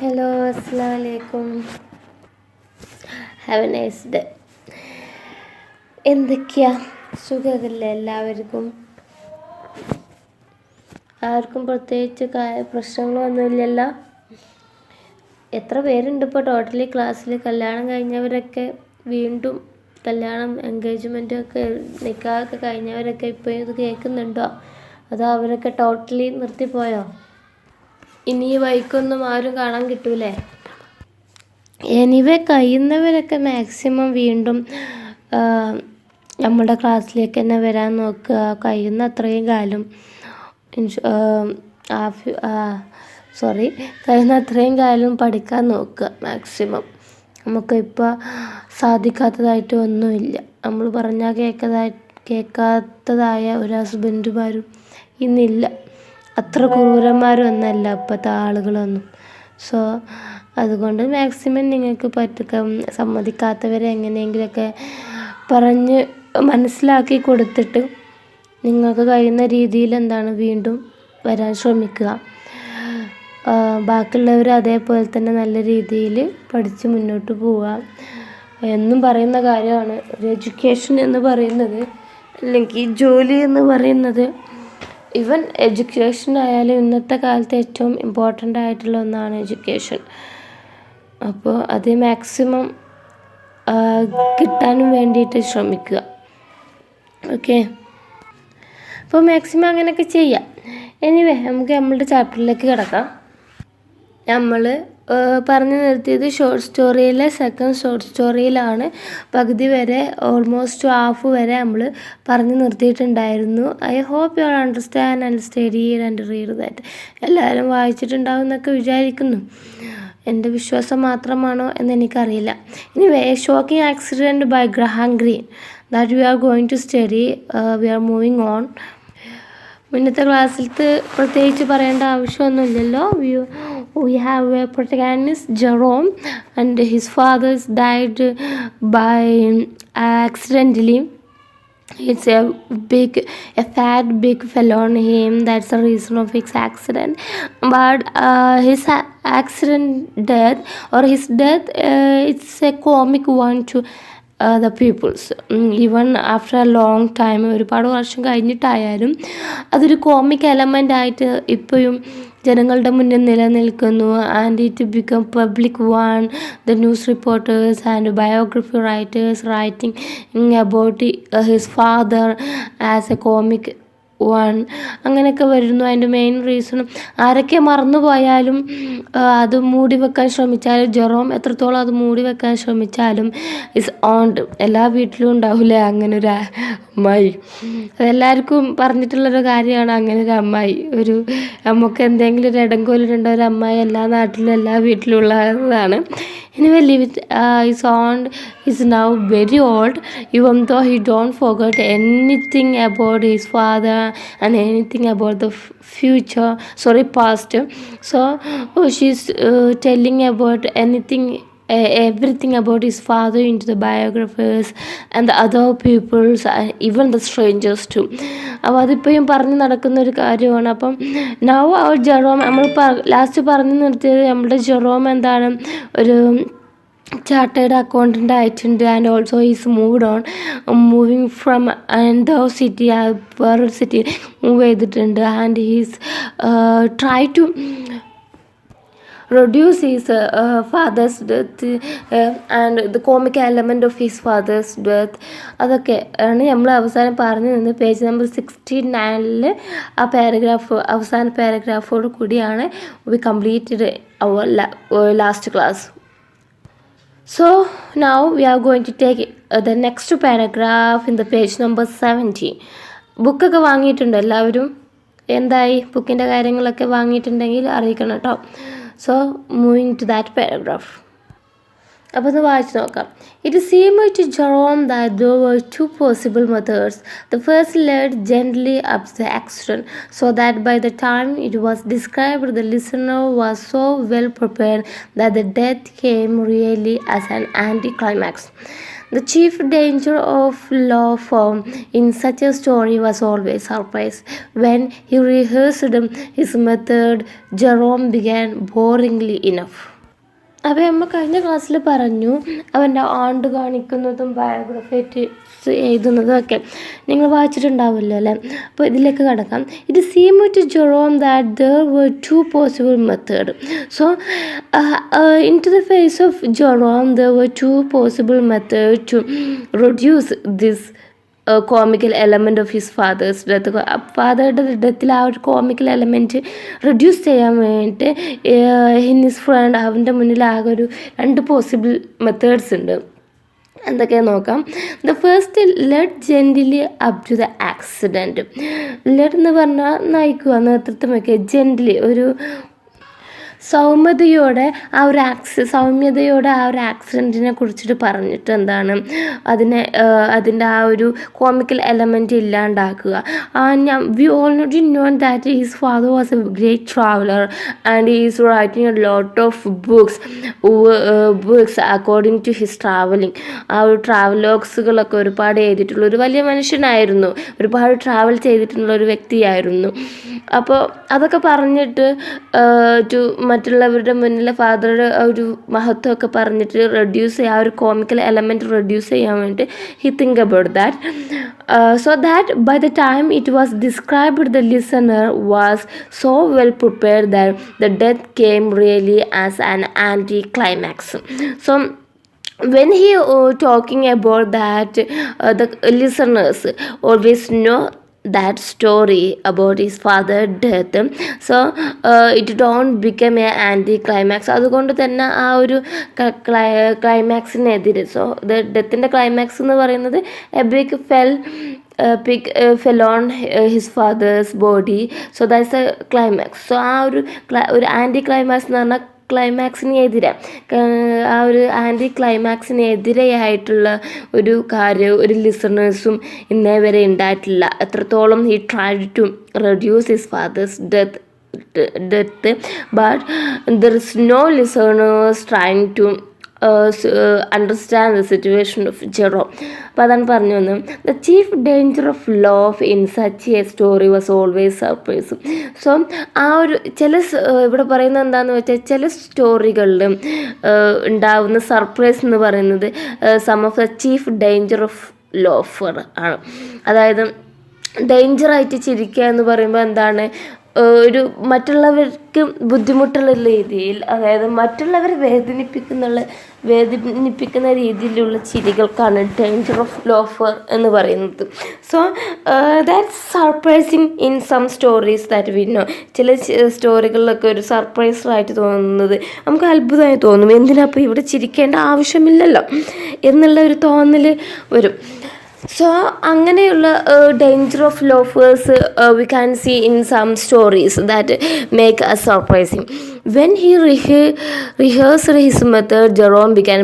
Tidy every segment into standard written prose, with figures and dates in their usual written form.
Hello, അസ്സലാമു അലൈക്കും. Have A nice day. എന്തൊക്കെയാ, സുഖമല്ലേ എല്ലാവർക്കും? ആർക്കും പ്രത്യേകിച്ച് പ്രശ്നങ്ങളൊന്നുമില്ലല്ലോ? എത്ര പേരുണ്ട് ഇപ്പോൾ ടോട്ടലി ക്ലാസ്സിൽ? കല്യാണം കഴിഞ്ഞവരൊക്കെ വീണ്ടും കല്യാണം, എൻഗേജ്മെൻറ്റും ഒക്കെ, നിക്കാഹൊക്കെ കഴിഞ്ഞവരൊക്കെ ഇപ്പോൾ ഇത് കേൾക്കുന്നുണ്ടോ? അതോ അവരൊക്കെ ടോട്ടലി നിർത്തിപ്പോയോ? ഇനി ഈ വഴിക്കൊന്നും ആരും കാണാൻ കിട്ടൂലേ? എനിവേ കഴിയുന്നവരൊക്കെ മാക്സിമം വീണ്ടും നമ്മുടെ ക്ലാസ്സിലേക്ക് തന്നെ വരാൻ നോക്കുക. കഴിയുന്ന അത്രയും കാലം കഴിയുന്ന അത്രയും കാലം പഠിക്കാൻ നോക്കുക മാക്സിമം. നമുക്കിപ്പോൾ സാധിക്കാത്തതായിട്ട് ഒന്നുമില്ല. നമ്മൾ പറഞ്ഞാൽ കേൾക്കാത്തതായ ഒരു ഹസ്ബൻഡുമാരും ഇന്നില്ല. അത്ര ക്രൂരന്മാരൊന്നുമല്ല ഇപ്പോഴത്തെ ആളുകളൊന്നും. സോ അതുകൊണ്ട് മാക്സിമം നിങ്ങൾക്ക് സമ്മതിക്കാത്തവരെ എങ്ങനെയെങ്കിലുമൊക്കെ പറഞ്ഞ് മനസ്സിലാക്കി കൊടുത്തിട്ട് നിങ്ങൾക്ക് കഴിയുന്ന രീതിയിൽ വീണ്ടും വരാൻ ശ്രമിക്കുക. ബാക്കിയുള്ളവർ അതേപോലെ തന്നെ നല്ല രീതിയിൽ പഠിച്ച് മുന്നോട്ട് പോവുക. എന്നും പറയുന്ന കാര്യമാണ്, ഒരു എഡ്യൂക്കേഷൻ എന്ന് പറയുന്നത്, അല്ലെങ്കിൽ ജോലി എന്ന് പറയുന്നത്, ഈവൻ എഡ്യൂക്കേഷൻ ആയാലും ഇന്നത്തെ കാലത്ത് ഏറ്റവും ഇമ്പോർട്ടൻ്റ് ആയിട്ടുള്ള ഒന്നാണ് എഡ്യൂക്കേഷൻ. അപ്പോൾ അത് മാക്സിമം കിട്ടാനും വേണ്ടിയിട്ട് ശ്രമിക്കുക. ഓക്കെ, അപ്പോൾ മാക്സിമം അങ്ങനെയൊക്കെ ചെയ്യാം. എനിവേ, നമുക്ക് നമ്മളുടെ ചാപ്റ്ററിലേക്ക് കിടക്കാം. നമ്മൾ പറഞ്ഞു നിർത്തിയത് ഷോർട്ട് സ്റ്റോറിയിലെ സെക്കൻഡ് ഷോർട്ട് സ്റ്റോറിയിലാണ്. പകുതി വരെ, ഓൾമോസ്റ്റ് ഹാഫ് വരെ നമ്മൾ പറഞ്ഞു നിർത്തിയിട്ടുണ്ടായിരുന്നു. I hope you understand and study and read that. എല്ലാവരും വായിച്ചിട്ടുണ്ടാവും എന്നൊക്കെ വിചാരിക്കുന്നു. എൻ്റെ വിശ്വാസം മാത്രമാണോ എന്നെനിക്കറിയില്ല. ഇനി shocking accident by Graham Greene that we are going to study. We are moving on. മുന്നത്തെ ക്ലാസ്സിലത്ത് പ്രത്യേകിച്ച് പറയേണ്ട ആവശ്യമൊന്നുമില്ലല്ലോ. We have a protagonist, Jerome, and his father died by accidentally. It's a fat big fellow on him. That's the reason of his accident. But his accident death, or his death, it's a comic one to the peoples. Even after a long time, ഒരുപാട് വർഷം കഴിഞ്ഞിട്ടായാലും അതൊരു comic element ആയിട്ട് ഇപ്പോഴും ജനങ്ങളുടെ മുന്നിൽ നിലനിൽക്കുന്നു. And it become public one. The news reporters and biography writers writing about his father as A comic one. അങ്ങനെയൊക്കെ വരുന്നു. അതിൻ്റെ മെയിൻ റീസണും ആരൊക്കെ മറന്നു പോയാലും അത് മൂടി വെക്കാൻ ശ്രമിച്ചാലും, ജെറോം എത്രത്തോളം അത് മൂടി വെക്കാൻ ശ്രമിച്ചാലും ഇസ് ഓൺഡ്. എല്ലാ വീട്ടിലും ഉണ്ടാവില്ലേ അങ്ങനെ ഒരു അമ്മായി. അതെല്ലാവർക്കും പറഞ്ഞിട്ടുള്ളൊരു കാര്യമാണ് അങ്ങനെ ഒരു അമ്മായി. നമുക്ക് എന്തെങ്കിലും ഒരു ഇടങ്കോലിട്ടുണ്ട ഒരു അമ്മായി എല്ലാ നാട്ടിലും എല്ലാ വീട്ടിലും ഉള്ളതാണ്. Anyway, his aunt is now very old, even though he don't forget anything about his father and anything about the past. So she's telling about everything about his father into the biographers and the other peoples, even the strangers too. അപ്പോൾ അതിപ്പോഴും പറഞ്ഞ് നടക്കുന്ന ഒരു കാര്യമാണ്. അപ്പം now our Jerome, നമ്മൾ last പറഞ്ഞു നിർത്തിയത് നമ്മുടെ ജെറോം എന്താണ്, ഒരു ചാർട്ടേഡ് അക്കൗണ്ടൻ്റ് ആയിട്ടുണ്ട്. And also is moving from എന്തോ സിറ്റി, വേറൊരു സിറ്റി മൂവ് ചെയ്തിട്ടുണ്ട്. And he's try to reduce his father's death and the comic element of his father's death. അതൊക്കെ ആണ് നമ്മൾ അവസാനം പറഞ്ഞു നിന്ന്. പേജ് നമ്പർ 69 ആ പാരഗ്രാഫ്, അവസാന പാരഗ്രാഫോട് കൂടിയാണ് we completed our last class. So now we are going to take the next paragraph in the page number 70. ബുക്കൊക്കെ വാങ്ങിയിട്ടുണ്ടോ എല്ലാവരും? എന്തായി ബുക്കിൻ്റെ കാര്യങ്ങളൊക്കെ വാങ്ങിയിട്ടുണ്ടെങ്കിൽ അറിയിക്കണം കേട്ടോ. So moving to that paragraph. അപ്പോൾ ഒന്ന് വായിച്ച് നോക്കാം. It seemed to Jerome that there were two possible methods. The first led gently up the accident, so that by the time it was described, the listener was so well prepared that the death came really as an anticlimax. The chief danger of law firm in such a story was always surprise. When he rehearsed his method, Jerome began boringly enough. അപ്പോൾ നമ്മൾ കഴിഞ്ഞ ക്ലാസ്സിൽ പറഞ്ഞു അവൻ്റെ ആണ്ട് കാണിക്കുന്നതും biography എഴുതുന്നതും ഒക്കെ നിങ്ങൾ വായിച്ചിട്ടുണ്ടാവുമല്ലോ അല്ലേ. അപ്പോൾ ഇതിലേക്ക് കിടക്കാം. It seem to Jerome that there were two possible method. So in to the face of Jerome there were two possible method to reduce this comical element of his father's death. ഫാദറുടെ ഡെത്തിൽ ആ ഒരു comical element reduce ചെയ്യാൻ വേണ്ടിയിട്ട് his friend അവൻ്റെ മുന്നിൽ ആകെ ഒരു 2 പോസിബിൾ മെത്തേഡ്സ് ഉണ്ട്. എന്തൊക്കെയാണ് നോക്കാം. The first, let gently up to the accident. Let എന്ന് പറഞ്ഞാൽ നയിക്കുക, നേതൃത്വം വയ്ക്കുക. ജെൻറ്റിലി ഒരു സൗമ്യതയോടെ ആ ഒരു ആക്സിഡൻറ്റിനെ കുറിച്ചിട്ട് പറഞ്ഞിട്ട് എന്താണ് അതിൻ്റെ ആ ഒരു കോമിക്കൽ എലമെൻറ്റ് ഇല്ലാണ്ടാക്കുക. We already know that his father was a great traveller and he is writing a lot of books according to his travelling. ആ ഒരു ട്രാവലോഗ്സുകളൊക്കെ ഒരുപാട് എഴുതിയിട്ടുള്ള ഒരു വലിയ മനുഷ്യനായിരുന്നു, ഒരുപാട് ട്രാവൽ ചെയ്തിട്ടുള്ള ഒരു വ്യക്തിയായിരുന്നു. അപ്പോൾ അതൊക്കെ പറഞ്ഞിട്ട് മറ്റുള്ളവരുടെ മുന്നിൽ ഫാദറുടെ ഒരു മഹത്വമൊക്കെ പറഞ്ഞിട്ട് ആ ഒരു കോമിക്കൽ എലമെൻറ്റ് റെഡ്യൂസ് ചെയ്യാൻ വേണ്ടി he think about that. So that by the time it was described the listener was so well prepared that the death came really as an anticlimax. So when he talking about that, the listeners always know that story about his father's death. So it don't become a anti-climax. അതുകൊണ്ട് തന്നെ ആ ഒരു ക്ലൈമാക്സിനെതിരെ, so ഡെത്തിൻ്റെ climax എന്ന് പറയുന്നത് a big fell on his father's body. So that's a climax. So ആ ഒരു anti climax എന്ന് പറഞ്ഞാൽ ക്ലൈമാക്സിനെതിരെ, ആ ഒരു ആൻറ്റി ക്ലൈമാക്സിനെതിരെയായിട്ടുള്ള ഒരു കാര്യം ഒരു ലിസണേഴ്സും ഇന്നേ വരെ ഉണ്ടായിട്ടില്ല. എത്രത്തോളം he tried to reduce his father's death, but there is no listeners trying to understand the situation of Jerome. അപ്പോൾ അതാണ് പറഞ്ഞു വന്നത്. The chief danger of love in such a story was always surprise. So ആ ഒരു ഇവിടെ പറയുന്നത് എന്താണെന്ന് വെച്ചാൽ ചില സ്റ്റോറികളിൽ ഉണ്ടാവുന്ന സർപ്രൈസ് എന്ന് പറയുന്നത് some of the chief danger of laughter ആണ്. അതായത് ഡേഞ്ചറായിട്ട് ചിരിക്കുക എന്ന് പറയുമ്പോൾ എന്താണ്, ഒരു മറ്റുള്ളവർക്ക് ബുദ്ധിമുട്ടുള്ള രീതിയിൽ, അതായത് മറ്റുള്ളവരെ വേദനിപ്പിക്കുന്ന രീതിയിലുള്ള ചിരികൾക്കാണ് ഡേഞ്ചർ ഓഫ് ലോഫർ എന്ന് പറയുന്നത്. So that's surprising in some stories that we know. ചില സ്റ്റോറികളിലൊക്കെ ഒരു സർപ്രൈസായിട്ട് തോന്നുന്നത് നമുക്ക് അത്ഭുതമായി തോന്നും. എന്തിനാപ്പോൾ ഇവിടെ ചിരിക്കേണ്ട ആവശ്യമില്ലല്ലോ എന്നുള്ള ഒരു തോന്നൽ വരും. സോ അങ്ങനെയുള്ള danger of laughters we can see in some stories that make us surprising. When he rehearsed his method, Jerome began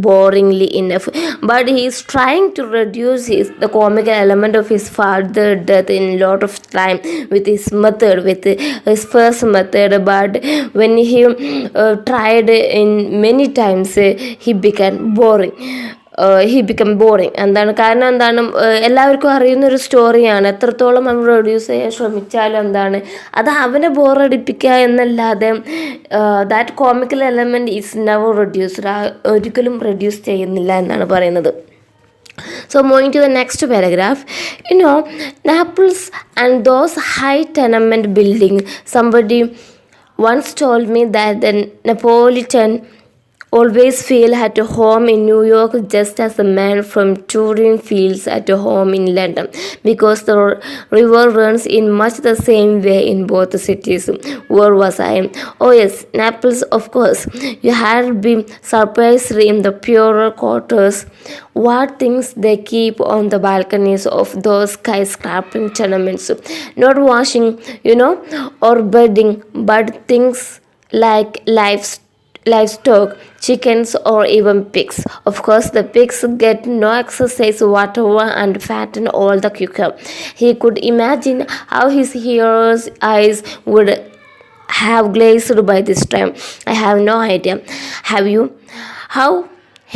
boringly enough, but he is trying to reduce the comical element of his father's death in a lot of time with his first method. But when he tried in many times, he became boring. എന്താണ് കാരണം, എന്താണ് എല്ലാവർക്കും അറിയുന്നൊരു സ്റ്റോറിയാണ്. എത്രത്തോളം നമ്മൾ reduce ചെയ്യാൻ ശ്രമിച്ചാലും എന്താണ് അത് അവനെ ബോറടിപ്പിക്കുക എന്നല്ലാതെ that comical element is never reduced, ഒരിക്കലും റെഡ്യൂസ് ചെയ്യുന്നില്ല എന്നാണ് പറയുന്നത്. So moving to the next paragraph, Naples and those high tenement buildings. Somebody once told me that the Neapolitan always feel at home in New York just as the man from Turin feels at home in London, because the river runs in much the same way in both cities. Where was I? Oh yes, Naples, of course. You had been surprised in the purer quarters. What things they keep on the balconies of those skyscraping tenements. Not washing, or bedding, but things like livestock, chickens, or even pigs. Of course, the pigs get no exercise whatever and fatten all the quicker. He could imagine how his hearer's eyes would have glazed by this time. I have no idea. Have you? How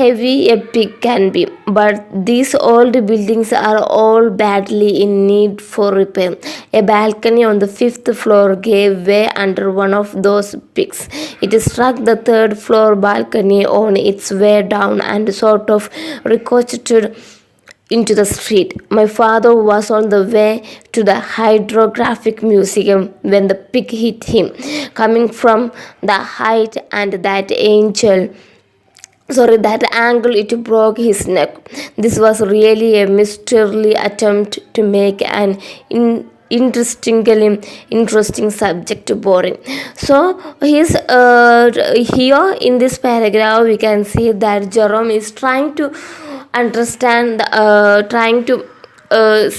heavy a pig can be, but these old buildings are all badly in need for repair. A balcony on the fifth floor gave way under one of those pigs. It struck the third floor balcony on its way down and sort of ricocheted into the street. My father was on the way to the Hydrographic Museum when the pig hit him, coming from the height, and that angle it broke his neck. This was really a miserly attempt to make an interesting subject boring. So here in this paragraph we can see that Jerome is trying to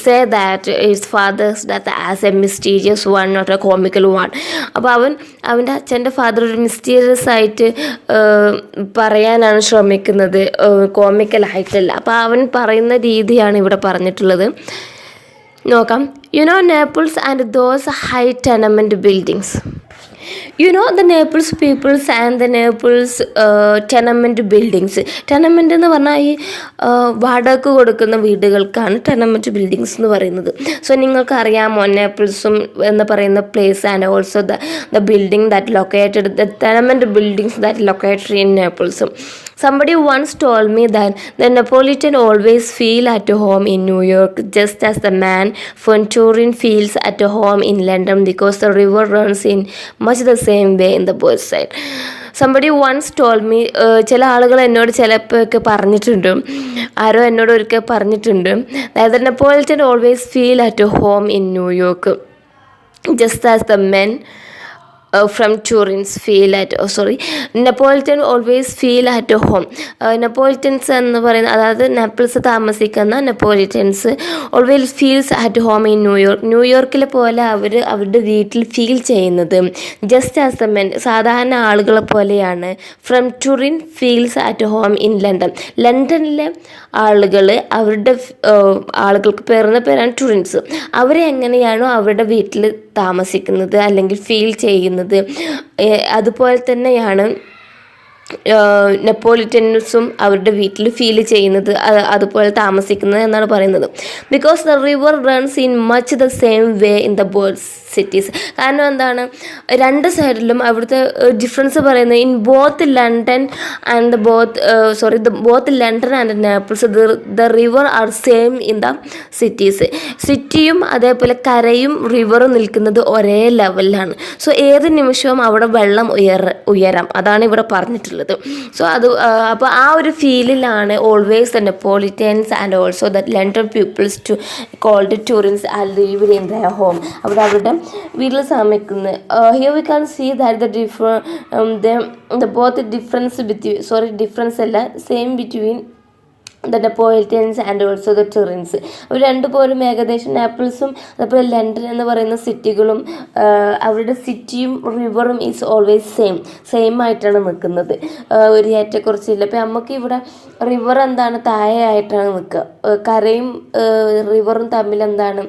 say that his father's death as a mysterious one, not a comical one. അപ്പോൾ അവൻ്റെ അച്ഛൻ്റെ father ഒരു mysterious ആയിട്ട് പറയാനാണ് ശ്രമിക്കുന്നത്, കോമിക്കലായിട്ടല്ല. അപ്പോൾ അവൻ പറയുന്ന രീതിയാണ് ഇവിടെ പറഞ്ഞിട്ടുള്ളത്. നോക്കാം. Naples and those high tenement buildings. the Naples peoples and the Naples tenement buildings. Tenement എന്ന് പറഞ്ഞാൽ ഈ വാടകയ്ക്ക് കൊടുക്കുന്ന വീടുകൾക്കാണ് ടെനമെൻറ്റ് ബിൽഡിങ്സ് എന്ന് പറയുന്നത്. സോ നിങ്ങൾക്ക് അറിയാമോ നേപ്പിൾസും എന്ന് പറയുന്ന place and also the building that located the tenement buildings that located in നേപ്പിൾസും. Somebody once told me that the Neapolitan always feel at home in New York, just as the man from Turin feels at home in London, because the river runs in much the same way in the both side. Somebody once told me, ചില ആളുകൾ എന്നോട് ചിലപ്പോഴൊക്കെ പറഞ്ഞിട്ടുണ്ട്, ആരോ എന്നോട് ഒരിക്കൽ പറഞ്ഞിട്ടുണ്ട്, that the Neapolitan always feel at home in New York, just as the men from Turin's feel at Neapolitan always feel at home. നെപ്പോളിറ്റൻസ് എന്ന് പറയുന്ന, അതായത് നേപ്പിൾസ് താമസിക്കുന്ന Neapolitans always feels at home in ന്യൂയോർക്കിലെ പോലെ അവരുടെ വീട്ടിൽ ഫീൽ ചെയ്യുന്നത് just as the men, സാധാരണ ആളുകളെ പോലെയാണ്. From Turin feels at home in ലണ്ടനിലെ ആളുകൾ ആളുകൾക്ക് പേരുന്ന പേരാണ് ടുറിൻസ്. അവരെ എങ്ങനെയാണോ അവരുടെ വീട്ടിൽ താമസിക്കുന്നത് അല്ലെങ്കിൽ ഫീൽ ചെയ്യുന്നത്, അതുപോലെ തന്നെയാണ് നെപ്പോളിറ്റൻസും അവരുടെ വീട്ടിൽ ഫീൽ ചെയ്യുന്നത്, അതുപോലെ താമസിക്കുന്നത് എന്നാണ് പറയുന്നത്. Because the river runs in much the same way in the both cities. കാരണം എന്താണ്, രണ്ട് സൈഡിലും അവിടുത്തെ ഡിഫറൻസ് പറയുന്നത് in both London and both London and Naples the river are same in the cities. സിറ്റിയും അതേപോലെ കരയും റിവറും നിൽക്കുന്നത് ഒരേ ലെവലിലാണ്. സോ ഏത് നിമിഷവും അവിടെ വെള്ളം ഉയരാം, അതാണ് ഇവിടെ പറഞ്ഞിട്ടുള്ളത്. സോ അപ്പോൾ ആ ഒരു ഫീലിലാണ് always the Neapolitans and also the London peoples to called Turins are lived in their home. അവരുടെ വീട്ടിൽ താമസിക്കുന്നത്. Here we can see that difference അല്ല, same between the Neapolitans and also the Turins. അവർ രണ്ടുപോലും ഏകദേശം നേപ്പിൾസും അതേപോലെ ലണ്ടൻ എന്ന് പറയുന്ന സിറ്റികളും അവരുടെ സിറ്റിയും റിവറും ഈസ് ഓൾവേസ് സെയിം ആയിട്ടാണ് നിൽക്കുന്നത്, ഒരു ഏറ്റക്കുറച്ചില്ല. ഇപ്പം നമുക്ക് ഇവിടെ റിവർ എന്താണ്, താഴെ ആയിട്ടാണ് നിൽക്കുക, കരയും റിവറും തമ്മിൽ എന്താണ്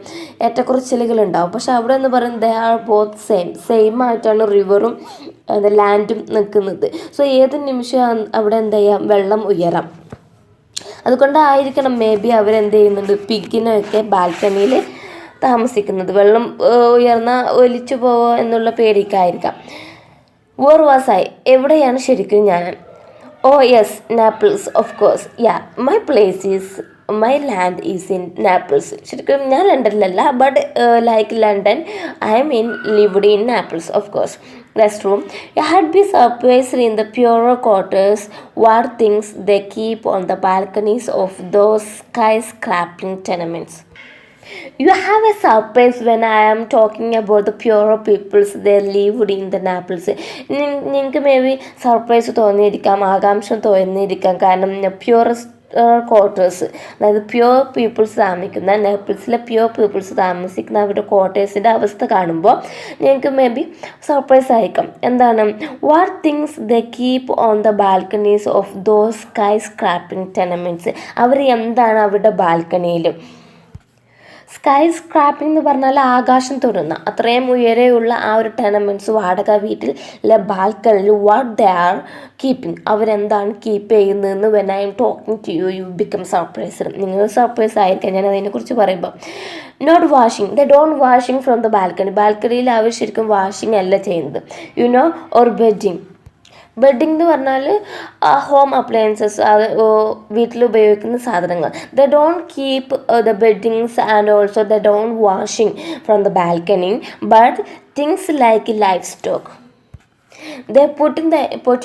ഏറ്റക്കുറച്ചിലുകൾ ഉണ്ടാവും. പക്ഷെ അവിടെ എന്ന് പറയുന്നത് ദേ ആർ ബോത്ത് സെയിം ആയിട്ടാണ് റിവറും ലാൻഡും നിൽക്കുന്നത്. സോ ഏത് നിമിഷം അവിടെ എന്താ ചെയ്യാം, വെള്ളം ഉയരാം. അതുകൊണ്ടായിരിക്കണം മേ ബി അവരെന്ത് ചെയ്യുന്നുണ്ട്, പിഗിനൊക്കെ ബാൽക്കണിയിൽ താമസിക്കുന്നത്, വെള്ളം ഉയർന്ന ഒലിച്ചു പോവോ എന്നുള്ള പേടിക്കായിരിക്കാം. വേർ വാസ് ഐ, എവിടെയാണ് ശരിക്കും ഞാൻ? Oh yes, Naples of course. Yeah, my land is in Naples. ശരിക്കും ഞാൻ ലണ്ടനിലല്ല, but like London I'm lived in Naples of course. That's true. You had been surprised in the poorer quarters what things they keep on the balconies of those skyscraping tenements. You have a surprise when I am talking about the poorer peoples they lived in the Naples. നിങ്ങൾക്ക് may be surprise തോന്നിയിരിക്കാം, ആകാംക്ഷ തോന്നിയിരിക്കാം. കാരണം purest quarters, അതായത് pure people's താമസിക്കുന്ന നേപ്പിൾസിലെ pure people's താമസിക്കുന്ന അവരുടെ ക്വാർട്ടേഴ്സിൻ്റെ അവസ്ഥ കാണുമ്പോൾ ഞങ്ങൾക്ക് മേ ബി സർപ്രൈസ് ആയിരിക്കാം. എന്താണ്, what things the keep on the balconies of those sky scraping tenements. അവർ എന്താണ് അവരുടെ ബാൽക്കണിയിൽ സ്കൈ സ്ക്രാപ്പിംഗ് എന്ന് പറഞ്ഞാൽ ആകാശം തൊടുന്ന അത്രയും ഉയരെയുള്ള ആ ഒരു ടെനമെൻറ്റ്സ് വാടക വീട്ടിലെ ബാൽക്കണിൽ വാട്ട് ദേ ആർ കീപ്പിംഗ് അവരെന്താണ് കീപ്പ് ചെയ്യുന്നതെന്ന് when I'm talking to you become surprise. നിങ്ങൾ സർപ്രൈസ് ആയിരിക്കാം ഞാൻ അതിനെക്കുറിച്ച് പറയുമ്പോൾ. Not washing, the don't washing from the ബാൽക്കണിയിൽ അവർ ശരിക്കും വാഷിംഗ് അല്ല ചെയ്യുന്നത്. You know or bedding. Bedding എന്ന് പറഞ്ഞാൽ ഹോം അപ്ലയൻസസ്, അത് വീട്ടിൽ ഉപയോഗിക്കുന്ന സാധനങ്ങൾ. The don't keep the beddings and also the don't washing from the balcony but things like life stock they put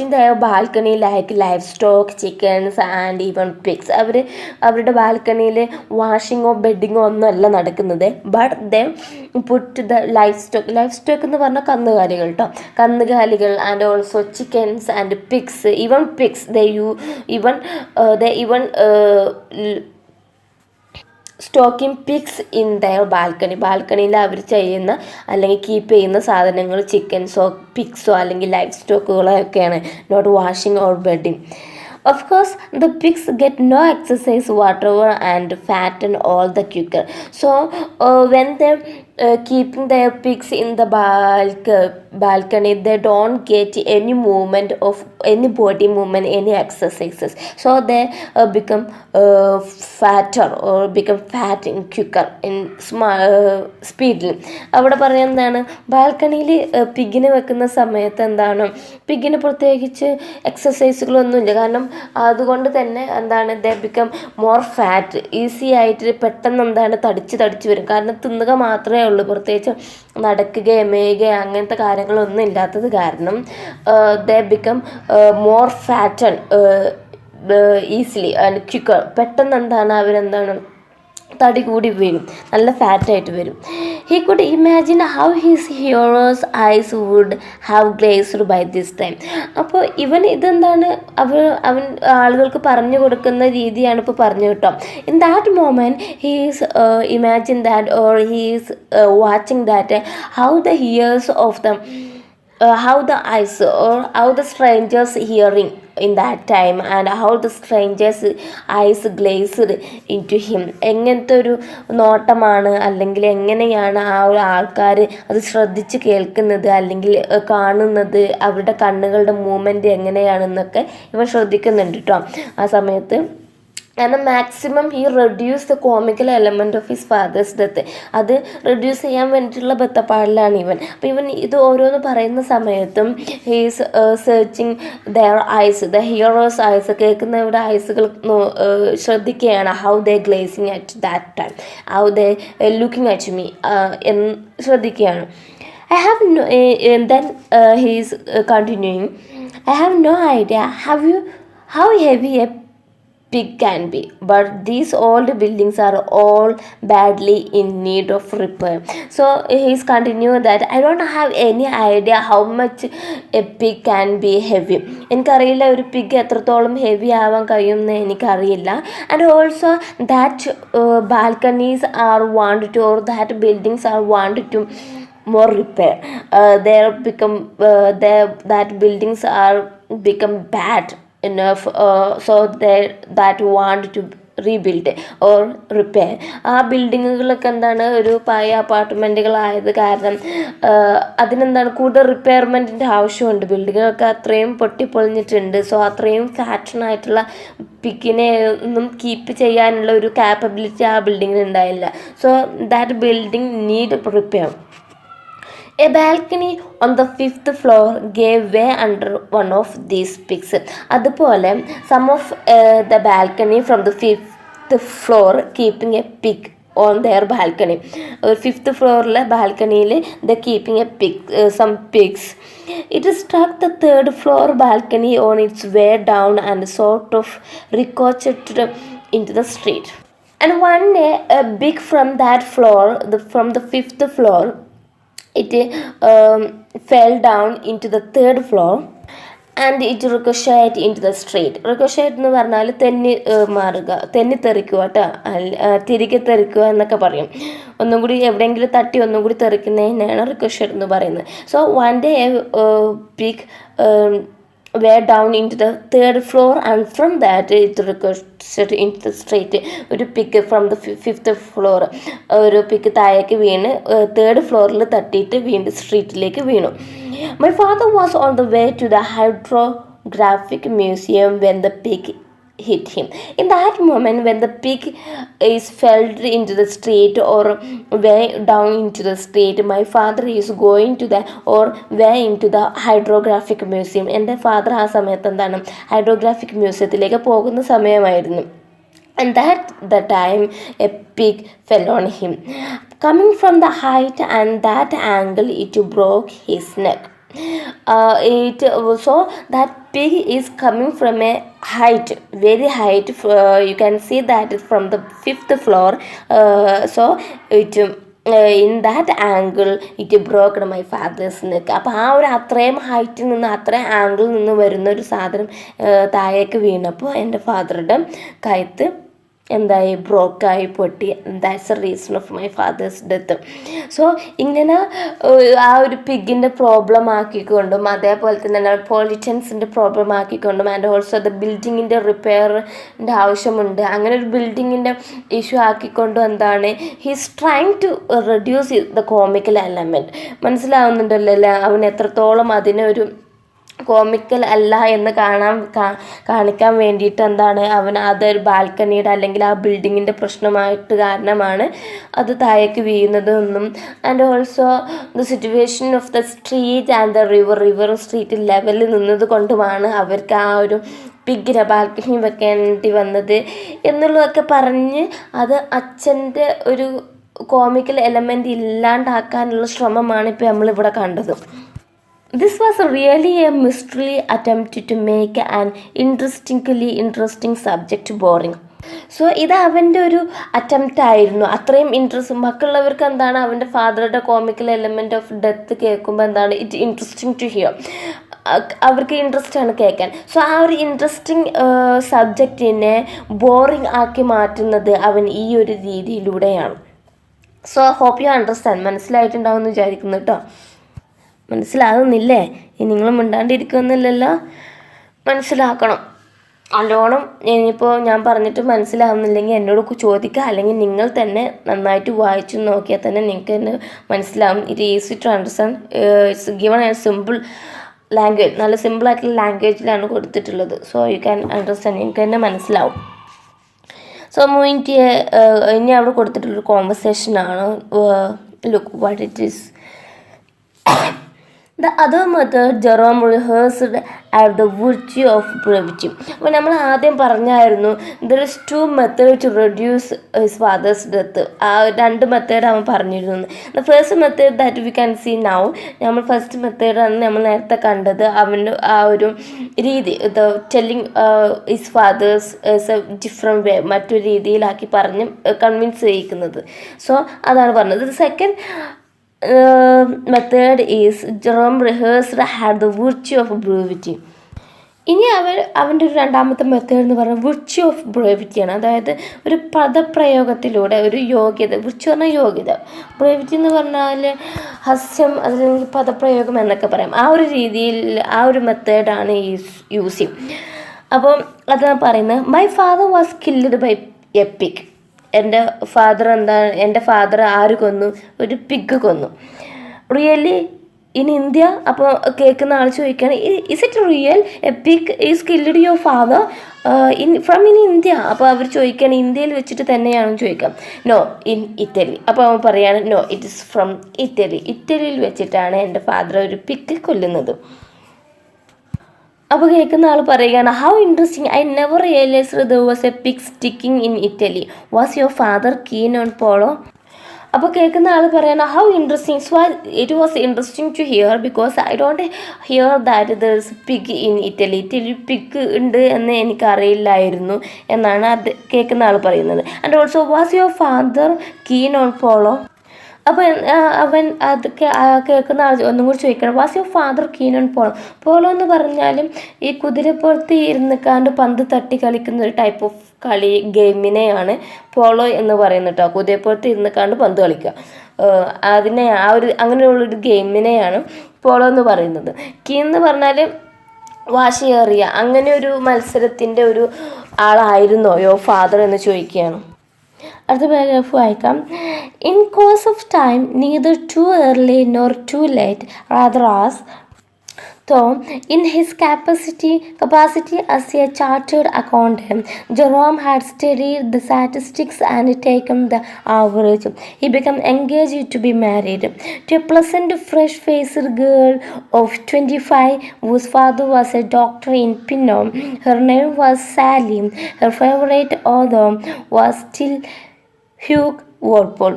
in their balcony like livestock, chickens and even pigs. അവരുടെ ബാൽക്കണിയിൽ വാഷിങ്ങോ ബെഡിങ്ങോ ഒന്നും അല്ല നടക്കുന്നത്. But they put the livestock എന്ന് പറഞ്ഞാൽ കന്നുകാലികൾ കേട്ടോ, കന്നുകാലികൾ and also chickens and pigs. They even stocking pigs in their ബാൽക്കണിയിൽ അവർ ചെയ്യുന്ന അല്ലെങ്കിൽ കീപ്പ് ചെയ്യുന്ന സാധനങ്ങൾ ചിക്കൻസോ പിഗ്സോ അല്ലെങ്കിൽ ലൈഫ് സ്റ്റോക്കുകളോ ഒക്കെയാണ്. Not washing or bedding. Of course, the pigs get no exercise whatever and fatten all the quicker. So, when they're keeping their pigs in the balcony, they don't get any movement of any body movement, any exercises. So, they become fatter or become fat in quicker in speed. അവിടെ പറയുന്നത് എന്താണ്, ബാൽക്കണിയിൽ പിഗിനെ വെക്കുന്ന സമയത്ത് എന്താണ്, പിഗിന് പ്രത്യേകിച്ച് എക്സസൈസുകളൊന്നുമില്ല. കാരണം അതുകൊണ്ട് തന്നെ എന്താണ്, ദേ ബിക്കം മോർ ഫാറ്റ്, ഈസി ആയിട്ട് പെട്ടെന്ന് എന്താണ് തടിച്ച് വരും. കാരണം തിന്നുക മാത്രമേ ഉള്ളൂ, പ്രത്യേകിച്ച് നടക്കുകയോ മേയുകയോ അങ്ങനത്തെ കാര്യങ്ങളൊന്നും ഇല്ലാത്തത് കാരണം they become more fatten easily and quicker. പെട്ടെന്ന് എന്താണ് അവരെന്താണ് തടി കൂടി വരും, നല്ല ഫാറ്റായിട്ട് വരും. He could imagine how his heroes eyes would have glazed by this time. അപ്പോൾ ഇതെന്താണ് അവൻ ആളുകൾക്ക് പറഞ്ഞു കൊടുക്കുന്ന രീതിയാണ് ഇപ്പോൾ പറഞ്ഞു കേട്ടോ. In that moment he's imagine that or he's watching that how the here's of the how the eyes or how the strangers hearing in that time and how the strangers eyes glazed into him. എങ്ങനത്തെ ഒരു നോട്ടമാണ് അല്ലെങ്കിൽ എങ്ങനെയാണ് ആ ഒരു ആൾക്കാർ അത് ശ്രദ്ധിച്ച് കേൾക്കുന്നത് അല്ലെങ്കിൽ കാണുന്നത്, അവരുടെ കണ്ണുകളുടെ മൂവ്മെൻറ്റ് എങ്ങനെയാണെന്നൊക്കെ ഇവൻ ശ്രദ്ധിക്കുന്നുണ്ട് കേട്ടോ ആ സമയത്ത്. കാരണം മാക്സിമം ഈ reduce the comical element of his father's death, അത് റെഡ്യൂസ് ചെയ്യാൻ വേണ്ടിയിട്ടുള്ള ബത്തപ്പാടിലാണ് ഇവൻ. അപ്പോൾ ഇവൻ ഇത് ഓരോന്ന് പറയുന്ന സമയത്തും he's searching their eyes, the heroes eyes, കേൾക്കുന്നവരുടെ ഐസുകൾ ശ്രദ്ധിക്കുകയാണ്. How they glazing at that time, how they looking at me എന്ന് ശ്രദ്ധിക്കുകയാണ്. I have no, then he is continuing, I have no idea how heavy a pig can be, but these old buildings are all badly in need of repair. So he's continuing that I don't have any idea how much a pig can be heavy. എനിക്കറിയില്ല ഒരു pig എത്രത്തോളം heavy ആവാൻ കഴിയുമെന്ന് എനിക്കറിയില്ല. And also that balconies are want to or that buildings are want to more repair. That buildings are become bad enough, so that want to rebuild or repair. ആ ബിൽഡിങ്ങുകളൊക്കെ എന്താണ് ഒരു പഴയ അപ്പാർട്ട്മെൻറ്റുകളായത് കാരണം അതിനെന്താണ് കൂടുതൽ റിപ്പയർമെൻറ്റിൻ്റെ ആവശ്യമുണ്ട്. ബിൽഡിങ്ങുകളൊക്കെ അത്രയും പൊട്ടിപ്പൊളിഞ്ഞിട്ടുണ്ട്. സോ അത്രയും ഫാഷനായിട്ടുള്ള പിക്കിനെ ഒന്നും കീപ്പ് ചെയ്യാനുള്ള ഒരു കാപ്പബിലിറ്റി ആ ബിൽഡിങ്ങിന് ഉണ്ടായില്ല. So that building need repair. A balcony on the 5th floor gave way under one of these pigs. അതുപോലെ some of the balcony from the 5th floor keeping a pig on their balcony. 5th ഫ്ലോറിലെ ബാൽക്കണിയിൽ they keeping a pig, some pigs. It struck the 3rd floor balcony on its way down and sort of ricocheted into the street. And one day a pig from that floor, from the 5th floor, it fell down into the 3rd floor and it ricocheted into the street. Ricochet എന്ന് പറഞ്ഞാൽ തെന്നി തെറിക്കുക കേട്ടോ, തിരികെ തെറിക്കുക എന്നൊക്കെ പറയും. ഒന്നും കൂടി എവിടെയെങ്കിലും തട്ടി ഒന്നും കൂടി തെറിക്കുന്നതിനാണ് റിക്കോഷറ്റ് എന്ന് പറയുന്നത്. So one day pig were down into the third floor, and from that it requested into the street. ഒരു പിക്ക് ഫ്രം ദ ഫിഫ്ത്ത് ഫ്ലോർ, ഒരു പിക്ക് താഴേക്ക് വീണ് തേർഡ് ഫ്ലോറിൽ തട്ടിയിട്ട് വീണ്ടും സ്ട്രീറ്റിലേക്ക് വീണു. My father was on the way to the hydrographic museum when the pig hit him. In that moment, when the pig is fell into the street or way down into the street, my father is going to the or way into the hydrographic museum. എൻ്റെ father ആ സമയത്ത് എന്താണ് hydrographic മ്യൂസിയത്തിലേക്ക് പോകുന്ന സമയമായിരുന്നു. And that the time a pig fell on him. Coming from the height and that angle, it broke his neck. So that pig is coming from a height, very height. You can see that from the fifth floor. So it in that angle it broke my father's neck. അപ്പോൾ ആ ഒരു അത്രയും ഹൈറ്റിൽ നിന്ന് അത്രയും ആംഗിളിൽ നിന്ന് വരുന്ന ഒരു സാധനം താഴേക്ക് വീണപ്പോൾ എൻ്റെ ഫാദറുടെ കഴുത്ത് എന്തായി ബ്രോക്കായി പൊട്ടി. That's a reason of my father's death. So ഇങ്ങനെ ആ ഒരു പിഗിൻ്റെ പ്രോബ്ലം ആക്കിക്കൊണ്ടും അതേപോലെ തന്നെ പൊളിറ്റൻസിൻ്റെ പ്രോബ്ലം ആക്കിക്കൊണ്ടും ആൻഡ് ഓൾസോ ദ ബിൽഡിങ്ങിൻ്റെ റിപ്പയറിൻ്റെ ആവശ്യമുണ്ട്, അങ്ങനെ ഒരു ബിൽഡിങ്ങിൻ്റെ ഇഷ്യൂ ആക്കിക്കൊണ്ടും എന്താണ് he's trying to reduce the comical element. മനസ്സിലാവുന്നുണ്ടല്ലോ അല്ലേ അവൻ എത്രത്തോളം അതിനൊരു കോമിക്കൽ അല്ല എന്ന് കാണിക്കാൻ വേണ്ടിയിട്ട് എന്താണ് അവൻ അതൊരു ബാൽക്കണിയുടെ അല്ലെങ്കിൽ ആ ബിൽഡിങ്ങിൻ്റെ പ്രശ്നമായിട്ട് കാരണമാണ് അത് താഴേക്ക് വീഴുന്നതെന്നും and also the situation of the street and the river street ലെവലിൽ നിന്നത് കൊണ്ടുമാണ് അവർക്ക് ആ ഒരു പിഗിനെ ബാൽക്കണി വെക്കേണ്ടി വന്നത് എന്നുള്ളതൊക്കെ പറഞ്ഞ് അത് അച്ഛൻ്റെ ഒരു കോമിക്കൽ എലമെൻ്റ് ഇല്ലാണ്ടാക്കാനുള്ള ശ്രമമാണ് ഇപ്പോൾ നമ്മളിവിടെ കണ്ടത്. This was really a mystery attempt to make an interesting subject boring. So ഇത് അവൻ്റെ ഒരു അറ്റംപ്റ്റ് ആയിരുന്നു. അത്രയും ഇൻട്രസ്റ്റ് മറ്റുള്ളവർക്ക് എന്താണ് അവൻ്റെ ഫാദറുടെ കോമിക്കൽ എലമെൻറ്റ് ഓഫ് ഡെത്ത് കേൾക്കുമ്പോൾ എന്താണ് ഇറ്റ് ഇൻട്രസ്റ്റിംഗ് ടു ഹിയർ, അവർക്ക് ഇൻട്രസ്റ്റ് ആണ് കേൾക്കാൻ. സോ ആ ഒരു ഇൻട്രസ്റ്റിംഗ് സബ്ജക്റ്റിനെ ബോറിംഗ് ആക്കി മാറ്റുന്നത് അവൻ ഈ ഒരു രീതിയിലൂടെയാണ്. So hope you understand. മനസ്സിലായിട്ടുണ്ടാവും എന്ന് വിചാരിക്കുന്നു കേട്ടോ. മനസ്സിലാകുന്നില്ലേ? നിങ്ങൾ മിണ്ടാണ്ടിരിക്കുന്നില്ലല്ലോ, മനസ്സിലാക്കണം നല്ലോണം. ഇനിയിപ്പോൾ ഞാൻ പറഞ്ഞിട്ട് മനസ്സിലാവുന്നില്ലെങ്കിൽ എന്നോട് ചോദിക്കുക, അല്ലെങ്കിൽ നിങ്ങൾ തന്നെ നന്നായിട്ട് വായിച്ചു നോക്കിയാൽ തന്നെ നിങ്ങൾക്ക് തന്നെ മനസ്സിലാവും. It easy to understand. It's given a simple language, നല്ല സിമ്പിളായിട്ടുള്ള ലാംഗ്വേജിലാണ് കൊടുത്തിട്ടുള്ളത്. സോ യു ക്യാൻ അണ്ടർസ്റ്റാൻഡ്, നിങ്ങൾക്ക് തന്നെ മനസ്സിലാവും. സോ മൂവിങ് ടു ഇനി അവിടെ കൊടുത്തിട്ടുള്ളൊരു കോൺവെർസേഷനാണ്. Look what it is. The other method Jerome rehearsed at the virtue of brevity. അപ്പോൾ നമ്മൾ ആദ്യം പറഞ്ഞായിരുന്നു there is 2 methods to reduce his father's death. ആ 2 മെത്തേഡ് അവൻ പറഞ്ഞിരുന്നു. The first method that we can see now, നമ്മൾ first മെത്തേഡാണ് നമ്മൾ നേരത്തെ കണ്ടത്. അവൻ്റെ ആ ഒരു രീതി the telling his father's is a different way, മറ്റൊരു രീതിയിലാക്കി പറഞ്ഞ് കൺവിൻസ് ചെയ്യിക്കുന്നത്. സോ അതാണ് പറഞ്ഞത്. The second method is Jerome rehearsed had the virtue of brevity. ഇനി അവൻ്റെ ഒരു രണ്ടാമത്തെ മെത്തേഡ് എന്ന് പറഞ്ഞാൽ വിർച്യു ഓഫ് ബ്രേവിറ്റിയാണ്. അതായത് ഒരു പദപ്രയോഗത്തിലൂടെ ഒരു യോഗ്യത, വിർച്യു പറഞ്ഞാൽ യോഗ്യത, ബ്രേവിറ്റി എന്ന് പറഞ്ഞാൽ ഹാസ്യം, അല്ലെങ്കിൽ പദപ്രയോഗം എന്നൊക്കെ പറയാം. ആ ഒരു രീതിയിൽ ആ ഒരു മെത്തേഡാണ് യൂസിങ്. അപ്പം അതാണ് പറയുന്നത്. My father was killed by a pig. എൻ്റെ ഫാദർ ആര് കൊന്നു? ഒരു പിഗ് കൊന്നു. Really in India? അപ്പോൾ കേൾക്കുന്ന ആൾ ചോദിക്കുകയാണ്, is it real a pig is killed your father from in India? അപ്പോൾ അവർ ചോദിക്കുകയാണ് ഇന്ത്യയിൽ വെച്ചിട്ട് തന്നെയാണെന്ന് ചോദിക്കാം. No, in Italy. അപ്പോൾ അവൻ പറയാണ് no, it is from Italy. ഇറ്റലിയിൽ വെച്ചിട്ടാണ് എൻ്റെ ഫാദർ ഒരു പിഗ് കൊല്ലുന്നത്. അപ്പോൾ കേൾക്കുന്ന ആൾ പറയുകയാണ്, how interesting, I never realised there was a pig sticking in Italy. Was your father keen on polo? അപ്പോൾ കേൾക്കുന്ന ആൾ പറയണം, how interesting. So it was interesting to hear because I don't hear that there is pig in Italy. Italy pig ഉണ്ട് എന്ന് എനിക്കറിയില്ലായിരുന്നു എന്നാണ് അത് കേൾക്കുന്ന ആൾ പറയുന്നത്. And also was your father keen on polo? അപ്പോൾ അവൻ അത് കേൾക്കുന്ന ആൾ ഒന്നും കൂടി ചോദിക്കണം, was your father keen on polo? Polo എന്ന് പറഞ്ഞാലും ഈ കുതിരപ്പുറത്ത് ഇരുന്നിക്കാണ്ട് പന്ത് തട്ടി കളിക്കുന്ന ഒരു ടൈപ്പ് ഓഫ് ഗെയിമിനെയാണ് പോളോ എന്ന് പറയുന്നത് കേട്ടോ. കുതിരപ്പുറത്ത് ഇരുന്നിക്കാണ്ട് പന്ത് കളിക്കുക, അങ്ങനെയുള്ളൊരു ഗെയിമിനെയാണ് പോളോ എന്ന് പറയുന്നത്. കീ എന്ന് പറഞ്ഞാൽ വാശിയേറിയ അങ്ങനെ ഒരു മത്സരത്തിൻ്റെ ഒരു ആളായിരുന്നോ യോ ഫാദർ എന്ന് ചോദിക്കുകയാണ്. അടുത്ത പാരഗ്രാഫ് വായിക്കാം. In course of time neither too early nor too late rather as though in his capacity as a chartered accountant, Jerome had studied the statistics and taken the average. He became engaged to be married to a pleasant, fresh-faced girl of 25 whose father was a doctor in Pinno. Her name was Sally. Her favorite author was still Hugh Walpole,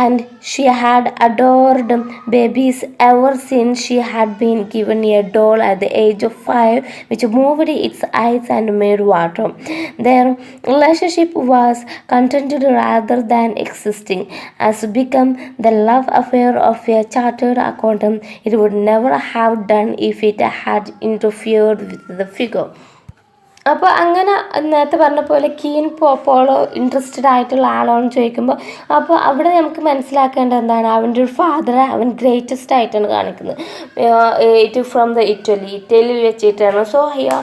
and she had adored babies ever since she had been given a doll at the age of 5, which moved its eyes and made water. Their relationship was contented rather than existing, as become the love affair of a chartered accountant. It would never have done if it had interfered with the figure. അപ്പോൾ അങ്ങനെ നേരത്തെ പറഞ്ഞ പോലെ keen polo interested ആയിട്ടുള്ള ആളാണെന്ന് ചോദിക്കുമ്പോൾ അപ്പോൾ അവിടെ നമുക്ക് മനസ്സിലാക്കേണ്ടത് എന്താണ്, അവൻ്റെ ഒരു ഫാദറെ അവൻ ഗ്രേറ്റസ്റ്റ് ആയിട്ടാണ് കാണിക്കുന്നത്. ഇറ്റ് ഫ്രം ദ ഇറ്റലിയിൽ വെച്ചിട്ടാണ്. So here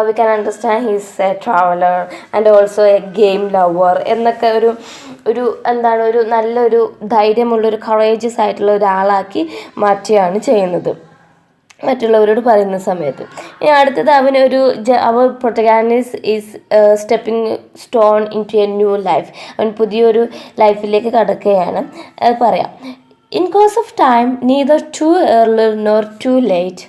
we can understand he's A traveller and also A game lover എന്നൊക്കെ ഒരു എന്താണ് ഒരു നല്ലൊരു ധൈര്യമുള്ളൊരു കറേജസ് ആയിട്ടുള്ള ഒരാളാക്കി മാറ്റുകയാണ് ചെയ്യുന്നത് മറ്റുള്ളവരോട് പറയുന്ന സമയത്ത്. ഇനി അടുത്തത് അവനൊരു അവർ protagonist is stepping stone in to a new life. അവൻ പുതിയൊരു ലൈഫിലേക്ക് കടക്കുകയാണ്. പറയാം. In course of time neither too early nor too late.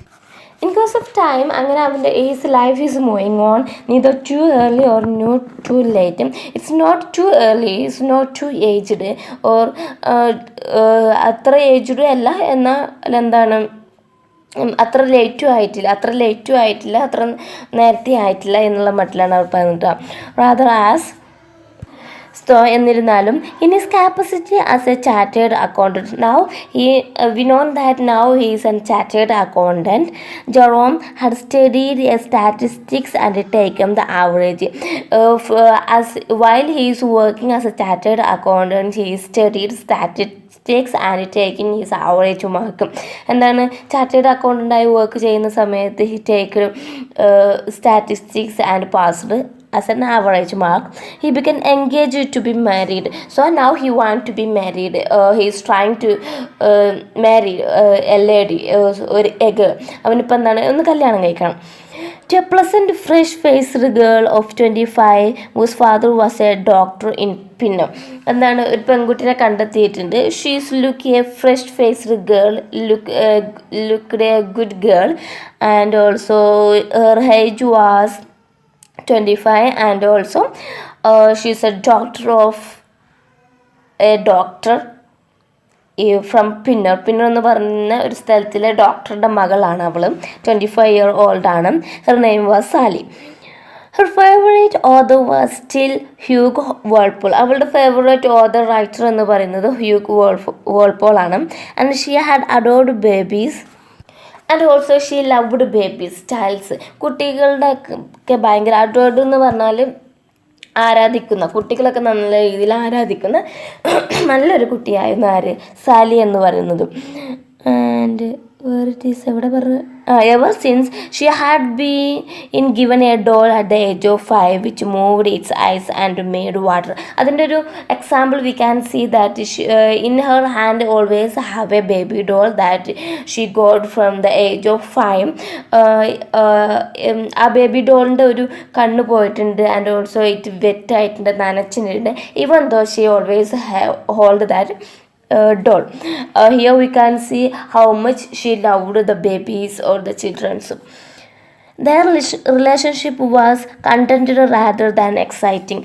In course of time അങ്ങനെ അവൻ്റെ is life is moving on neither too early or new too late. It's not too early, it's not too aged or അത്ര ഏജ്ഡും അല്ല, എന്നാൽ എന്താണ് അത്ര ലേറ്റും ആയിട്ടില്ല അത്ര നേരത്തെ ആയിട്ടില്ല എന്നുള്ള മട്ടിലാണ് അവർ പറഞ്ഞിട്ട്. റാദർ ആസ് എന്നിരുന്നാലും in his capacity as a chartered accountant now we know that now he is a chartered accountant. Jerome had studied statistics and taken the average. While he is working as a chartered accountant, he studied statistics and taking his average mark. എന്താണ്, chartered അക്കൗണ്ടൻ്റായി work ചെയ്യുന്ന സമയത്ത് he take statistics and passed as an average mark. He became engaged to be married. So now he wants to be married. He is trying to marry a lady, a girl. അവനിപ്പോൾ എന്താണ്, ഒന്ന് കല്യാണം കഴിക്കണം. To a pleasant, fresh-faced girl of 25 whose father was a doctor in Pinno. എന്താണ്, ഒരു പെൺകുട്ടിനെ കണ്ടെത്തിയിട്ടുണ്ട്. She's look a fresh faced girl, look a good girl, and also her age was 25 and also she's a doctor from Pinner എന്ന് പറയുന്ന ഒരു സ്ഥലത്തിലെ ഡോക്ടറുടെ മകളാണ് അവൾ. 25-year-old ആണ്. Her name was Sally. Her favourite author was still Hugh Walpole. അവളുടെ favourite author writer എന്ന് പറയുന്നത് ഹ്യൂഗ് വോൾപോൾ ആണ്. And she had adored babies and also she loved babies childs. കുട്ടികളുടെ ഒക്കെ ഭയങ്കര അഡോർഡ് എന്ന് പറഞ്ഞാൽ ആരാധിക്കുന്ന, കുട്ടികളൊക്കെ നല്ല രീതിയിൽ ആരാധിക്കുന്ന നല്ലൊരു കുട്ടിയായിരുന്നു ആര്, സാലി എന്ന് പറയുന്നത്. ആൻഡ് വേർ ഇറ്റ് ഈസ് എവിടെ പറഞ്ഞു, ever since she had been given a doll at the age of 5 which moved its eyes and made water. അതിൻ്റെ ഒരു example we can see that in her hand always have a baby doll that she got from the age of 5. ആ baby ഡോളിൻ്റെ ഒരു കണ്ണ് പോയിട്ടുണ്ട് and also it വെറ്റായിട്ടുണ്ട്, നനച്ചിട്ടുണ്ട്. even though she always hold that doll. Here we can see how much she loved the babies or the children. Their relationship was contented rather than exciting.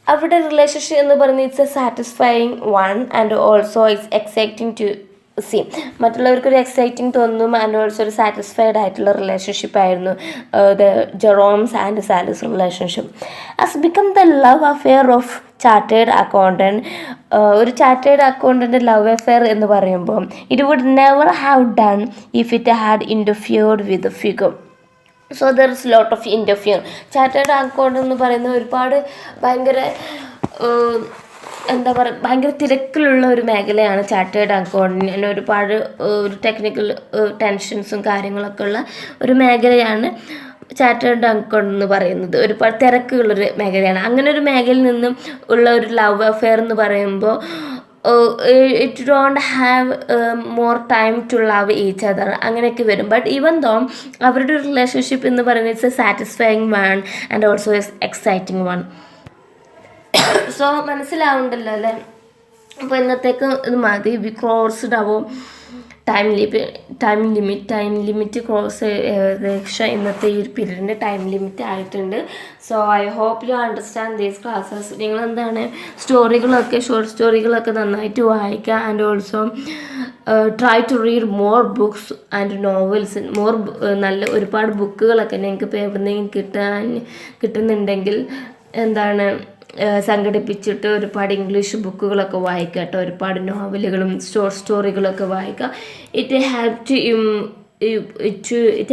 അവരുടെ relationship എന്ന് പറയുന്നത് it's a satisfying one and also it's exciting to see. മറ്റുള്ളവർക്കൊരു exciting തോന്നും and also ഒരു satisfied ആയിട്ടുള്ള relationship ആയിരുന്നു the Jerome's and Sally's relationship. As become the love affair of chartered accountant. ഒരു chartered accountant love affair എന്ന് പറയുമ്പോൾ it would never have done if it had interfered with the figure. So there is lot of interfere. Chartered account എന്ന് പറയുന്നത് ഒരുപാട് ഭയങ്കര എന്താ പറയുക ഭയങ്കര തിരക്കിലുള്ള ഒരു മേഖലയാണ് ചാർട്ടേഡ് അക്കൗണ്ടിങ്. ഒരുപാട് ഒരു ടെക്നിക്കൽ ടെൻഷൻസും കാര്യങ്ങളൊക്കെ ഉള്ള ഒരു മേഖലയാണ് ചാർട്ടേഡ് അക്കൗണ്ട് എന്ന് പറയുന്നത്. ഒരുപാട് തിരക്കുള്ളൊരു മേഖലയാണ്. അങ്ങനെ ഒരു മേഖലയിൽ നിന്നും ഉള്ള ഒരു ലവ് അഫെയർ എന്ന് പറയുമ്പോൾ it don't have more time to love each other അങ്ങനെയൊക്കെ വരും. ബട്ട് ഈവൻ ദോ അവരുടെ ഒരു റിലേഷൻഷിപ്പ് എന്ന് പറയുന്നത് it's a satisfying one and also exciting one. So മനസ്സിലാവുണ്ടല്ലോ അല്ലേ? അപ്പോൾ ഇന്നത്തേക്ക് ഇത് മതി. We crossed our time limit cross ഏകദേശം ഇന്നത്തെ ഈ ഒരു പീരീഡിൻ്റെ ടൈം ലിമിറ്റ് ആയിട്ടുണ്ട്. So I hope you understand these classes. നിങ്ങളെന്താണ് ഷോർട്ട് സ്റ്റോറികളൊക്കെ നന്നായിട്ട് വായിക്കുക. And also try to read more books and novels. നല്ല ഒരുപാട് ബുക്കുകളൊക്കെ നിങ്ങൾക്ക് ഇപ്പോൾ എവിടെന്നെങ്കിലും കിട്ടുന്നുണ്ടെങ്കിൽ എന്താണ് സംഘടിപ്പിച്ചിട്ട് ഒരുപാട് ഇംഗ്ലീഷ് ബുക്കുകളൊക്കെ വായിക്കുക കേട്ടോ. ഒരുപാട് നോവലുകളും ഷോർട്ട് സ്റ്റോറികളൊക്കെ വായിക്കുക. It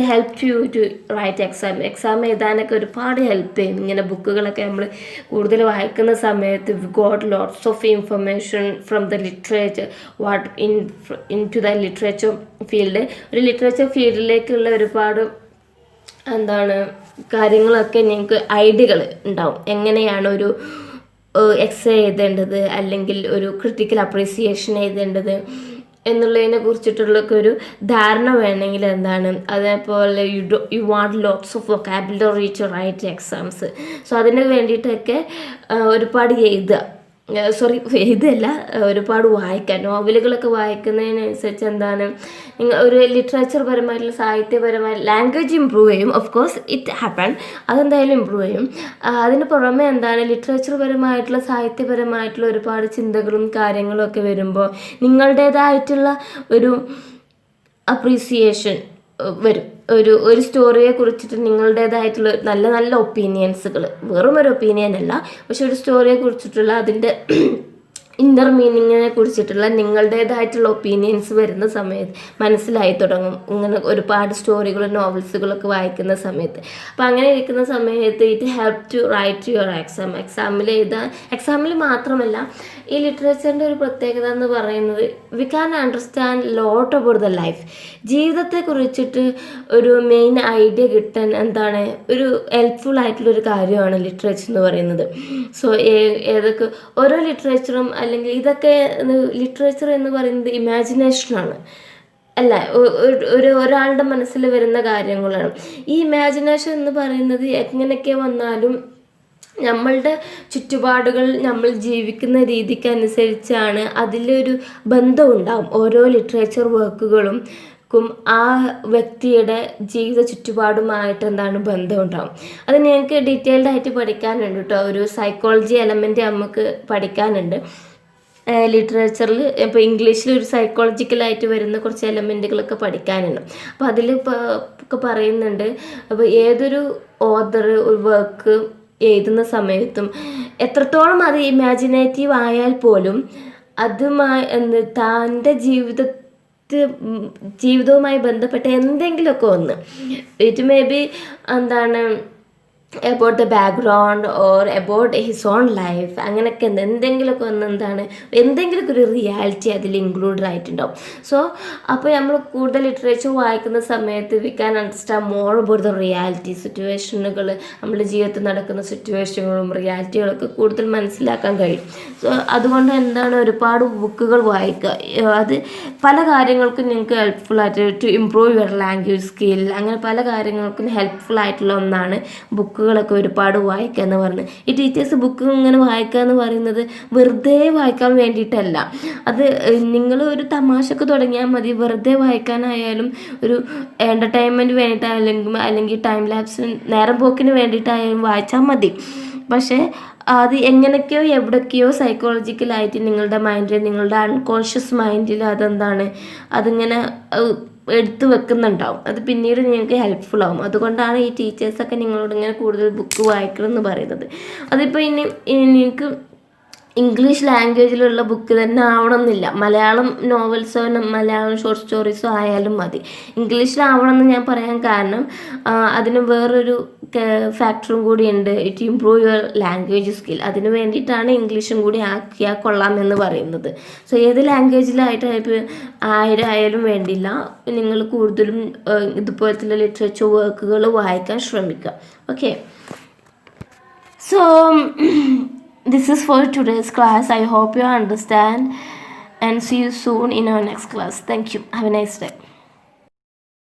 help you to write exam എഴുതാനൊക്കെ ഒരുപാട് ഹെൽപ്പ് ചെയ്യും. ഇങ്ങനെ ബുക്കുകളൊക്കെ നമ്മൾ കൂടുതൽ വായിക്കുന്ന സമയത്ത് we got lots of information from the literature in to the literature field. ഒരു ലിറ്ററേച്ചർ ഫീൽഡിലേക്കുള്ള ഒരുപാട് കാര്യങ്ങളൊക്കെ നിങ്ങൾക്ക് ഐഡിയകൾ ഉണ്ടാവും. എങ്ങനെയാണ് ഒരു എക്സേ എഴുതേണ്ടത് അല്ലെങ്കിൽ ഒരു ക്രിട്ടിക്കൽ അപ്രീസിയേഷൻ എഴുതേണ്ടത് എന്നുള്ളതിനെ കുറിച്ചിട്ടുള്ളൊക്കെ ഒരു ധാരണ വേണമെങ്കിൽ അതേപോലെ you want lots of vocabulary to write exams. So അതിന് വേണ്ടിയിട്ടൊക്കെ ഒരുപാട് ഇതല്ല ഒരുപാട് വായിക്കാം. നോവലുകളൊക്കെ വായിക്കുന്നതിനനുസരിച്ച് ഒരു ലിറ്ററേച്ചർ പരമായിട്ടുള്ള സാഹിത്യപരമായ ലാംഗ്വേജ് ഇമ്പ്രൂവ് ചെയ്യും. ഓഫ് കോഴ്സ് ഇറ്റ് ഹാപ്പൺ, അതെന്തായാലും ഇമ്പ്രൂവ് ചെയ്യും. അതിന് പുറമെ ലിറ്ററേച്ചർ പരമായിട്ടുള്ള സാഹിത്യപരമായിട്ടുള്ള ഒരുപാട് ചിന്തകളും കാര്യങ്ങളും ഒക്കെ വരുമ്പോൾ നിങ്ങളുടേതായിട്ടുള്ള ഒരു അപ്രീസിയേഷൻ വരും. ഒരു സ്റ്റോറിയെ കുറിച്ചിട്ട് നിങ്ങളുടേതായിട്ടുള്ള നല്ല നല്ല ഒപ്പീനിയൻസുകൾ, വെറും ഒരു ഒപ്പീനിയൻ അല്ല, പക്ഷെ ഒരു സ്റ്റോറിയെ കുറിച്ചിട്ടുള്ള അതിൻ്റെ ഇന്നർ മീനിങ്ങിനെ കുറിച്ചിട്ടുള്ള നിങ്ങളുടേതായിട്ടുള്ള ഒപ്പീനിയൻസ് വരുന്ന സമയത്ത് മനസ്സിലായി തുടങ്ങും. ഇങ്ങനെ ഒരുപാട് സ്റ്റോറികളും നോവൽസുകളൊക്കെ വായിക്കുന്ന സമയത്ത്. അപ്പോൾ അങ്ങനെ ഇരിക്കുന്ന സമയത്ത് it help to write your എക്സാമിൽ മാത്രമല്ല ഈ ലിറ്ററേച്ചറിൻ്റെ ഒരു പ്രത്യേകത എന്ന് പറയുന്നത് we can understand lot about the life. ജീവിതത്തെ കുറിച്ചിട്ട് ഒരു മെയിൻ ഐഡിയ കിട്ടാൻ ഒരു ഹെൽപ്ഫുൾ ആയിട്ടുള്ളൊരു കാര്യമാണ് ലിറ്ററേച്ചർ എന്ന് പറയുന്നത്. സോ ഏതൊക്കെ ഓരോ ലിറ്ററേച്ചറും അല്ലെങ്കിൽ ഇതൊക്കെ ലിറ്ററേച്ചർ എന്ന് പറയുന്നത് ഇമാജിനേഷനാണ് അല്ല, ഒരാളുടെ മനസ്സിൽ വരുന്ന കാര്യങ്ങളാണ്. ഈ ഇമാജിനേഷൻ എന്ന് പറയുന്നത് എങ്ങനെയൊക്കെ വന്നാലും നമ്മളുടെ ചുറ്റുപാടുകൾ നമ്മൾ ജീവിക്കുന്ന രീതിക്കനുസരിച്ചാണ് അതിലൊരു ബന്ധം ഉണ്ടാവും. ഓരോ ലിറ്ററേച്ചർ വർക്കുകളും ആ വ്യക്തിയുടെ ജീവിത ചുറ്റുപാടുമായിട്ട് ബന്ധം ഉണ്ടാവും. അത് ഞങ്ങൾക്ക് ഡീറ്റെയിൽഡ് ആയിട്ട് പഠിക്കാനുണ്ട് കേട്ടോ. ഒരു സൈക്കോളജി എലമെൻ്റ് നമുക്ക് പഠിക്കാനുണ്ട് ലിറ്ററേച്ചറിൽ. ഇപ്പോൾ ഇംഗ്ലീഷിൽ ഒരു സൈക്കോളജിക്കലായിട്ട് വരുന്ന കുറച്ച് എലമെൻറ്റുകളൊക്കെ പഠിക്കാനുണ്ട്. അപ്പോൾ അതിൽ ഒക്കെ പറയുന്നുണ്ട്. അപ്പോൾ ഏതൊരു ഓതർ ഒരു വർക്ക് എഴുതുന്ന സമയത്തും എത്രത്തോളം അത് ഇമാജിനേറ്റീവ് ആയാൽ പോലും അതുമായി തൻ്റെ ജീവിതവുമായി ബന്ധപ്പെട്ട എന്തെങ്കിലുമൊക്കെ ഒന്ന് it may be about the background or about his own life അങ്ങനെയൊക്കെ എന്തെങ്കിലുമൊക്കെ എന്തെങ്കിലുമൊക്കെ ഒരു റിയാലിറ്റി അതിൽ ഇൻക്ലൂഡഡ് ആയിട്ടുണ്ടാവും. സോ അപ്പോൾ നമ്മൾ കൂടുതൽ ലിറ്ററേച്ചർ വായിക്കുന്ന സമയത്ത് we can understand more about the reality സിറ്റുവേഷനുകൾ, നമ്മുടെ ജീവിതത്തിൽ നടക്കുന്ന സിറ്റുവേഷനുകളും റിയാലിറ്റികളൊക്കെ കൂടുതൽ മനസ്സിലാക്കാൻ കഴിയും. സോ അതുകൊണ്ട് ഒരുപാട് ബുക്കുകൾ വായിക്കുക. അത് പല കാര്യങ്ങൾക്കും നിങ്ങൾക്ക് ഹെൽപ്ഫുൾ ആയിട്ട് to improve your language skill, അങ്ങനെ പല കാര്യങ്ങൾക്കും ഹെൽപ്ഫുൾ ആയിട്ടുള്ള ഒന്നാണ് ബുക്കുകളൊക്കെ ഒരുപാട് വായിക്കുക എന്ന് പറയുന്നത്. ഈ ടീച്ചേഴ്സ് ബുക്ക് ഇങ്ങനെ വായിക്കുക എന്ന് പറയുന്നത് വെറുതെ വായിക്കാൻ വേണ്ടിയിട്ടല്ല. അത് നിങ്ങൾ ഒരു തമാശക്ക് തുടങ്ങിയാൽ മതി. വെറുതെ വായിക്കാനായാലും ഒരു എൻ്റർടൈൻമെൻറ്റ് വേണ്ടിയിട്ടായാലും അല്ലെങ്കിൽ ടൈം ലാപ്സിന് നേരം പോക്കിന് വേണ്ടിയിട്ടായാലും വായിച്ചാൽ മതി. പക്ഷേ അത് എങ്ങനെയൊക്കെയോ എവിടേക്കെയോ സൈക്കോളജിക്കലായിട്ട് നിങ്ങളുടെ മൈൻഡിൽ, നിങ്ങളുടെ അൺകോൺഷ്യസ് മൈൻഡിൽ അതിങ്ങനെ എടുത്തു വെക്കുന്നുണ്ടാവും. അത് പിന്നീട് നിങ്ങൾക്ക് ഹെൽപ്ഫുൾ ആവും. അതുകൊണ്ടാണ് ഈ ടീച്ചേഴ്സൊക്കെ നിങ്ങളോട് ഇങ്ങനെ കൂടുതൽ ബുക്ക് വായിക്കണം എന്ന് പറയുന്നത്. അതിപ്പോൾ നിങ്ങൾക്ക് ഇംഗ്ലീഷ് ലാംഗ്വേജിലുള്ള ബുക്ക് തന്നെ ആവണമെന്നില്ല. മലയാളം നോവൽസോ മലയാളം ഷോർട്ട് സ്റ്റോറീസോ ആയാലും മതി. ഇംഗ്ലീഷിലാവണമെന്ന് ഞാൻ പറയാൻ കാരണം അതിന് വേറൊരു ഫാക്ടറും കൂടി ഉണ്ട്. It improve your language skill. അതിന് വേണ്ടിയിട്ടാണ് ഇംഗ്ലീഷും കൂടി ആക്കിയാൽ കൊള്ളാമെന്ന് പറയുന്നത്. സോ ഏത് ലാംഗ്വേജിലായാലും വേണ്ടില്ല, നിങ്ങൾ കൂടുതലും ഇതുപോലത്തെ ലിറ്ററേച്ചർ വർക്കുകൾ വായിക്കാൻ ശ്രമിക്കുക. Okay, so this is for today's class. I hope you understand and see you soon in our next class. Thank you. Have a nice day.